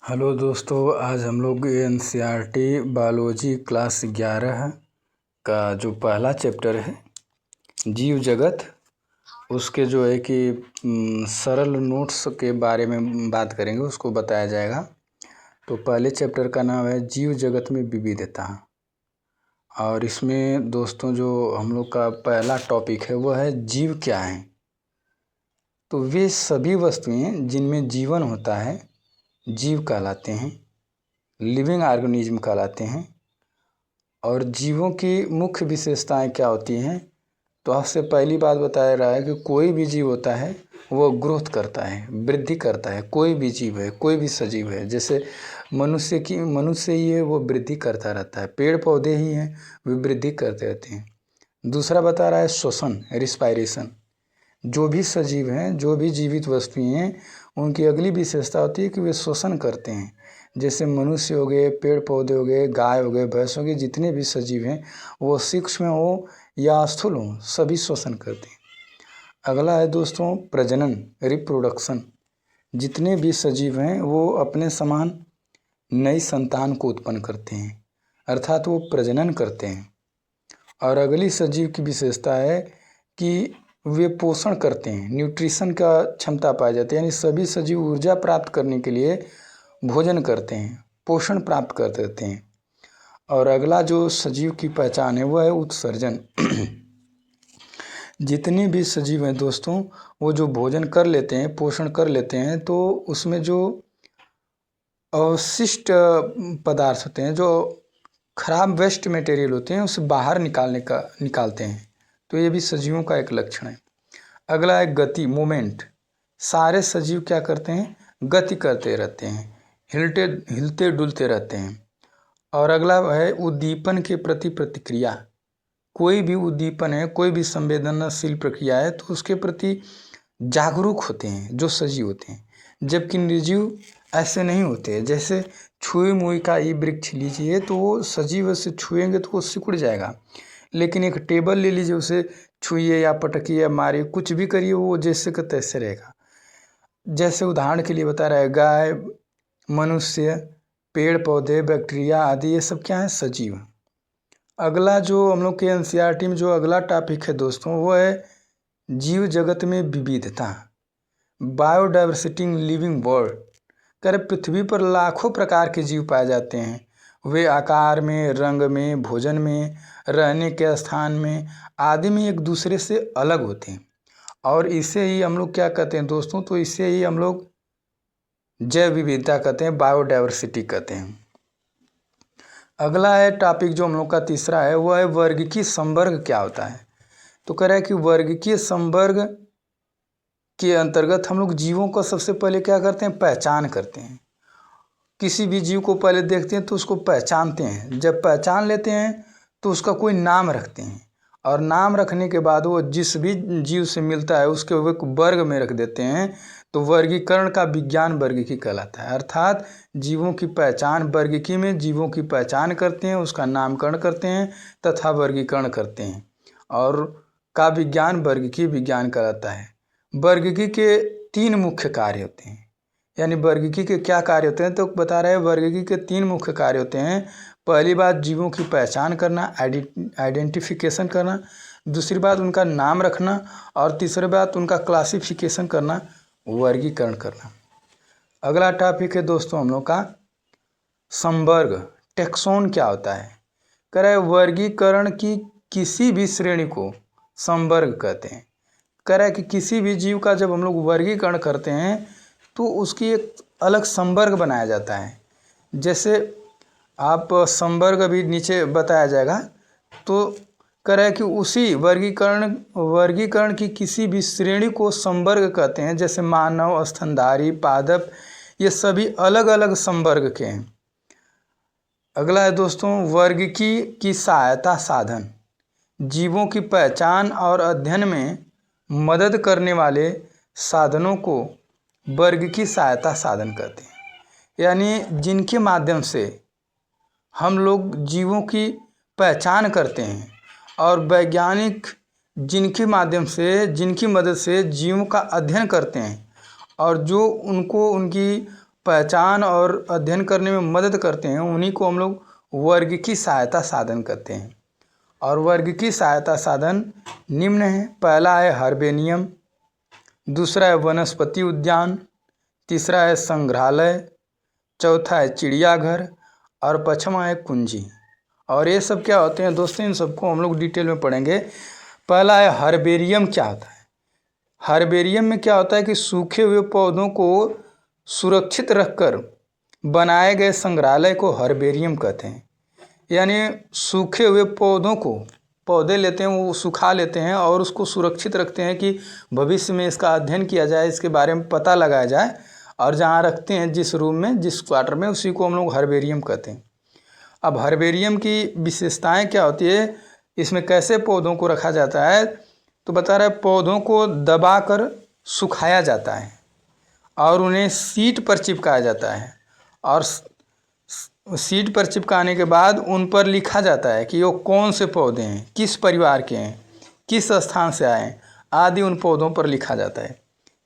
Hello दोस्तों, आज हम लोग एनसीईआरटी बायोलॉजी क्लास 11 का जो पहला चैप्टर है जीव जगत, उसके जो है कि सरल नोट्स के बारे में बात करेंगे, उसको बताया जाएगा। तो पहले चैप्टर का नाम है जीव जगत में विविधता, और इसमें दोस्तों जो हम लोग का पहला टॉपिक है वो है जीव क्या है। तो वे सभी वस्तुएं जिनमें जीवन होता है जीव कहलाते हैं, लिविंग ऑर्गेनिज्म कहलाते हैं। और जीवों की मुख्य विशेषताएं क्या होती हैं, तो आपसे पहली बात बताया रहा है कि कोई भी जीव होता है वो ग्रोथ करता है, वृद्धि करता है। कोई भी जीव है, कोई भी सजीव है, जैसे मनुष्य ही है वो वृद्धि करता रहता है, पेड़ पौधे ही हैं वे वृद्धि करते रहते हैं। दूसरा बता रहा है श्वसन, रिस्पायरेशन। जो भी सजीव हैं, जो भी जीवित वस्तुएं हैं, उनकी अगली विशेषता होती है कि वे श्वसन करते हैं। जैसे मनुष्य हो गए, पेड़ पौधे हो गए, गाय हो गए, भैंस हो गए, जितने भी सजीव हैं वो सूक्ष्म हो या स्थूल हो, सभी श्वसन करते हैं। अगला है दोस्तों प्रजनन, रिप्रोडक्शन। जितने भी सजीव हैं वो अपने समान नई संतान को उत्पन्न करते हैं, अर्थात वो प्रजनन करते हैं। और अगली सजीव की विशेषता है कि वे पोषण करते हैं, न्यूट्रिशन का क्षमता पाई जाती है, यानी सभी सजीव ऊर्जा प्राप्त करने के लिए भोजन करते हैं, पोषण प्राप्त करते रहते हैं। और अगला जो सजीव की पहचान है वो है उत्सर्जन। जितने भी सजीव हैं दोस्तों, वो जो भोजन कर लेते हैं, पोषण कर लेते हैं, तो उसमें जो अवशिष्ट पदार्थ होते हैं, जो खराब वेस्ट मटेरियल होते हैं, उसे बाहर निकालते हैं। तो ये भी सजीवों का एक लक्षण है। अगला है गति, मूवमेंट। सारे सजीव क्या करते हैं, गति करते रहते हैं, हिलते डुलते रहते हैं। और अगला है उद्दीपन के प्रति प्रतिक्रिया। कोई भी उद्दीपन है, कोई भी संवेदनशील प्रक्रिया है, तो उसके प्रति जागरूक होते हैं जो सजीव होते हैं, जबकि निर्जीव ऐसे नहीं होते। जैसे छुई मुई का ही वृक्ष लीजिए, तो वो सजीव से छुएंगे तो वो सिकुड़ जाएगा, लेकिन एक टेबल ले लीजिए, उसे छुइए या पटकिए या मारिए, कुछ भी करिए, वो जैसे का तैसे रहेगा। जैसे उदाहरण के लिए बता रहा है, गाय, मनुष्य, पेड़ पौधे, बैक्टीरिया आदि, ये सब क्या है, सजीव। अगला जो हम लोग के एनसीईआरटी में जो अगला टॉपिक है दोस्तों, वो है जीव जगत में विविधता, बायोडाइवर्सिटी इन लिविंग वर्ल्ड। कह पृथ्वी पर लाखों प्रकार के जीव पाए जाते हैं। वे आकार में, रंग में, भोजन में, रहने के स्थान में आदि में एक दूसरे से अलग होते हैं। और इसे ही हम लोग क्या कहते हैं दोस्तों, तो इसे ही हम लोग जैव विविधता कहते हैं, बायोडाइवर्सिटी कहते हैं। अगला है टॉपिक जो हम लोग का तीसरा है, वो है वर्गीकीय संवर्ग क्या होता है। तो कह रहा है कि वर्गीकीय संवर्ग के अंतर्गत हम लोग जीवों को सबसे पहले क्या करते हैं, पहचान करते हैं। किसी भी जीव को पहले देखते हैं तो उसको पहचानते हैं। जब पहचान लेते हैं तो उसका कोई नाम रखते हैं, और नाम रखने के बाद वो जिस भी जीव से मिलता है उसके वो एक वर्ग में रख देते हैं। तो वर्गीकरण का विज्ञान वर्गीकी कहलाता है। अर्थात जीवों की पहचान, वर्गीकी में जीवों की पहचान करते हैं, उसका नामकरण करते हैं तथा वर्गीकरण करते हैं, और का विज्ञान वर्गीकी विज्ञान कहलाता है। वर्गीकी के 3 मुख्य कार्य होते हैं। यानी वर्गीकी के क्या कार्य होते हैं, तो बता रहे हैं वर्गीकी के 3 मुख्य कार्य होते हैं। पहली बात जीवों की पहचान करना, आइडेंटिफिकेशन करना। दूसरी बात उनका नाम रखना, और तीसरी बात उनका क्लासिफिकेशन करना, वर्गीकरण करना। अगला टॉपिक है दोस्तों हम लोग का संवर्ग, टेक्सोन क्या होता है। कह रहा है वर्गीकरण की किसी भी श्रेणी को संवर्ग कहते हैं। कह रहा है कि किसी भी जीव का जब हम लोग वर्गीकरण करते हैं तो उसकी एक अलग संवर्ग बनाया जाता है। जैसे आप संवर्ग अभी नीचे बताया जाएगा। तो कह रहा है कि उसी वर्गीकरण की किसी भी श्रेणी को संवर्ग कहते हैं। जैसे मानव, स्तनधारी, पादप, ये सभी अलग अलग संवर्ग के हैं। अगला है दोस्तों वर्गीकी की सहायता साधन। जीवों की पहचान और अध्ययन में मदद करने वाले साधनों को वर्ग की सहायता साधन कहते हैं। यानी जिनके माध्यम से हम लोग जीवों की पहचान करते हैं, और वैज्ञानिक जिनके माध्यम से, जिनकी मदद से जीवों का अध्ययन करते हैं, और जो उनको उनकी पहचान और अध्ययन करने में मदद करते हैं, उन्हीं को हम लोग वर्ग की सहायता साधन कहते हैं। और वर्ग की सहायता साधन निम्न है। पहला है हर्बेनियम, दूसरा है वनस्पति उद्यान, तीसरा है संग्रहालय, चौथा है चिड़ियाघर और पांचवा है कुंजी। और ये सब क्या होते हैं दोस्तों, इन सबको हम लोग डिटेल में पढ़ेंगे। पहला है हर्बेरियम। क्या होता है? हर्बेरियम में क्या होता है कि सूखे हुए पौधों को सुरक्षित रखकर बनाए गए संग्रहालय को हर्बेरियम कहते हैं। यानी सूखे हुए पौधों को, पौधे लेते हैं, वो सुखा लेते हैं और उसको सुरक्षित रखते हैं कि भविष्य में इसका अध्ययन किया जाए, इसके बारे में पता लगाया जाए। और जहाँ रखते हैं, जिस रूम में, जिस क्वार्टर में, उसी को हम लोग हर्बेरियम कहते हैं। अब हर्बेरियम की विशेषताएं क्या होती है, इसमें कैसे पौधों को रखा जाता है, तो बता रहा है पौधों को दबाकर सुखाया जाता है और उन्हें शीट पर चिपकाया जाता है। और शीट पर चिपकाने के बाद उन पर लिखा जाता है कि वो कौन से पौधे हैं, किस परिवार के हैं, किस स्थान से आए हैं, आदि उन पौधों पर लिखा जाता है।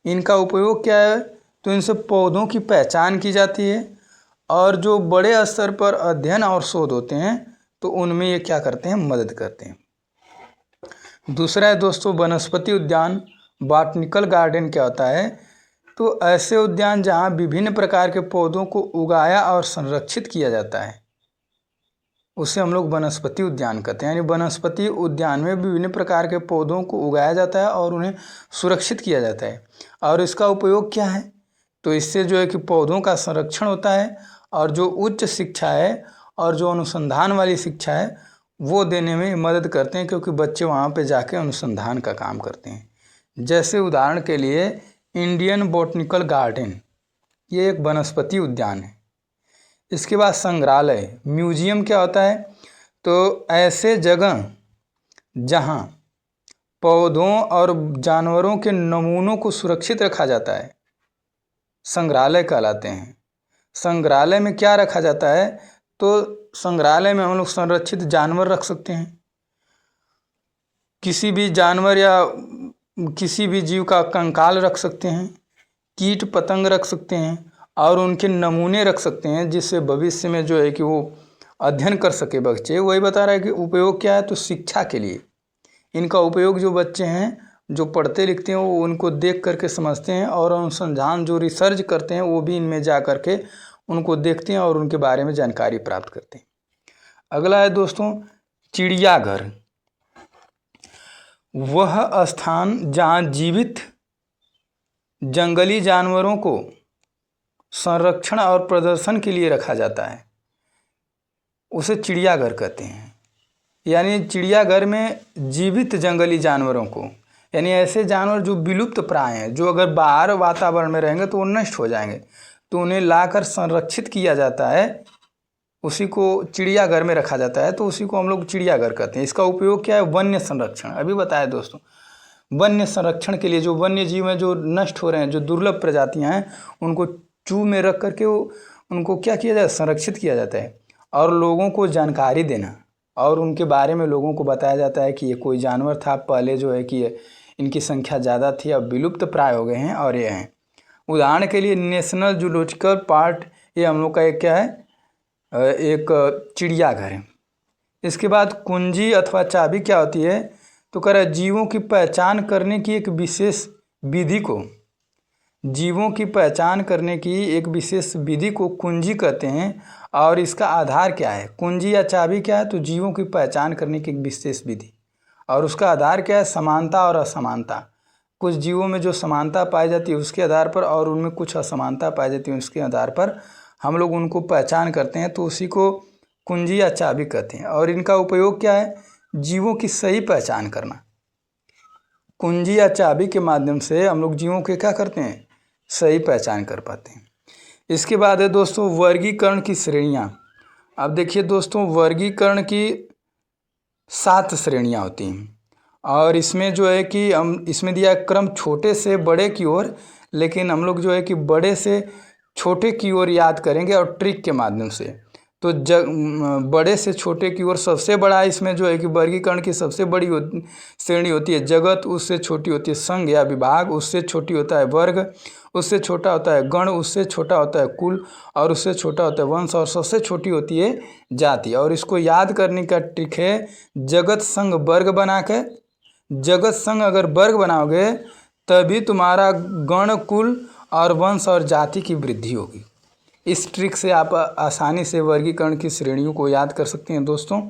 इनका उपयोग क्या है, तो इनसे पौधों की पहचान की जाती है और जो बड़े स्तर पर अध्ययन और शोध होते हैं तो उनमें ये क्या करते हैं, मदद करते हैं। दूसरा है दोस्तों वनस्पति उद्यान, बॉटनिकल गार्डन। क्या होता है, तो ऐसे उद्यान जहाँ विभिन्न प्रकार के पौधों को उगाया और संरक्षित किया जाता है, उसे हम लोग वनस्पति उद्यान कहते हैं। यानी वनस्पति उद्यान में विभिन्न प्रकार के पौधों को उगाया जाता है और उन्हें सुरक्षित किया जाता है। और इसका उपयोग क्या है, तो इससे जो है कि पौधों का संरक्षण होता है और जो उच्च शिक्षा है और जो अनुसंधान वाली शिक्षा है वो देने में मदद करते हैं, क्योंकि बच्चे वहाँ पे जाके अनुसंधान का काम करते हैं। जैसे उदाहरण के लिए इंडियन बॉटनिकल गार्डन, ये एक वनस्पति उद्यान है। इसके बाद संग्रहालय, म्यूजियम। क्या होता है, तो ऐसे जगह जहाँ पौधों और जानवरों के नमूनों को सुरक्षित रखा जाता है, संग्रहालय कहलाते हैं। संग्रहालय में क्या रखा जाता है, तो संग्रहालय में हम लोग संरक्षित जानवर रख सकते हैं। किसी भी जानवर या किसी भी जीव का कंकाल रख सकते हैं, कीट पतंग रख सकते हैं और उनके नमूने रख सकते हैं, जिससे भविष्य में जो है कि वो अध्ययन कर सके बच्चे। वही बता रहा है कि उपयोग क्या है, तो शिक्षा के लिए इनका उपयोग जो बच्चे हैं जो पढ़ते लिखते हैं वो उनको देख करके समझते हैं, और अनुसंधान जो रिसर्च करते हैं वो भी इनमें जा करके उनको देखते हैं और उनके बारे में जानकारी प्राप्त करते हैं। अगला है दोस्तों चिड़ियाघर। वह स्थान जहाँ जीवित जंगली जानवरों को संरक्षण और प्रदर्शन के लिए रखा जाता है, उसे चिड़ियाघर कहते हैं। यानी चिड़ियाघर में जीवित जंगली जानवरों को, यानी ऐसे जानवर जो विलुप्त प्राय हैं, जो अगर बाहर वातावरण में रहेंगे तो वो नष्ट हो जाएंगे, तो उन्हें लाकर संरक्षित किया जाता है, उसी को चिड़ियाघर में रखा जाता है, तो उसी को हम लोग चिड़ियाघर कहते हैं। इसका उपयोग क्या है, वन्य संरक्षण। अभी बताया दोस्तों, वन्य संरक्षण के लिए जो वन्य जीव हैं जो नष्ट हो रहे हैं, जो दुर्लभ प्रजातियां हैं, उनको जू में रख करके उनको क्या किया जाए, संरक्षित किया जाता है। और लोगों को जानकारी देना और उनके बारे में लोगों को बताया जाता है कि ये कोई जानवर था, पहले जो है कि इनकी संख्या ज़्यादा थी, अब विलुप्त प्राय हो गए हैं और ये हैं। उदाहरण के लिए नेशनल जूलॉजिकल पार्क, ये हम लोग का एक क्या है, एक चिड़ियाघर है। इसके बाद कुंजी अथवा चाबी क्या होती है, तो कह रहा है जीवों की पहचान करने की एक विशेष विधि को, जीवों की पहचान करने की एक विशेष विधि को कुंजी कहते हैं। और इसका आधार क्या है, कुंजी या चाबी क्या है, तो जीवों की पहचान करने की एक विशेष विधि, और उसका आधार क्या है, समानता और असमानता। कुछ जीवों में जो समानता पाई जाती है उसके आधार पर, और उनमें कुछ असमानता पाई जाती है उसके आधार पर हम लोग उनको पहचान करते हैं, तो उसी को कुंजी या चाबी कहते हैं। और इनका उपयोग क्या है, जीवों की सही पहचान करना। कुंजी या चाबी के माध्यम से हम लोग जीवों के क्या करते हैं, सही पहचान कर पाते हैं। इसके बाद है दोस्तों वर्गीकरण की श्रेणियाँ। अब देखिए दोस्तों, वर्गीकरण की 7 श्रेणियाँ होती हैं, और इसमें जो है कि हम इसमें दिया क्रम छोटे से बड़े की ओर, लेकिन हम लोग जो है कि बड़े से छोटे की ओर याद करेंगे और ट्रिक के माध्यम से। तो बड़े से छोटे की ओर सबसे बड़ा इसमें जो है कि वर्गीकरण की सबसे बड़ी श्रेणी होती है जगत, उससे छोटी होती है संघ या विभाग, उससे छोटी होता है वर्ग, उससे छोटा होता है गण, उससे छोटा होता है कुल, और उससे छोटा होता है वंश, और सबसे छोटी होती है जाति। और इसको याद करने का ट्रिक है जगत संग वर्ग बना के। जगत संग अगर वर्ग बनाओगे तभी तुम्हारा गण, कुल और वंश और जाति की वृद्धि होगी। इस ट्रिक से आप आसानी से वर्गीकरण की श्रेणियों को याद कर सकते हैं दोस्तों।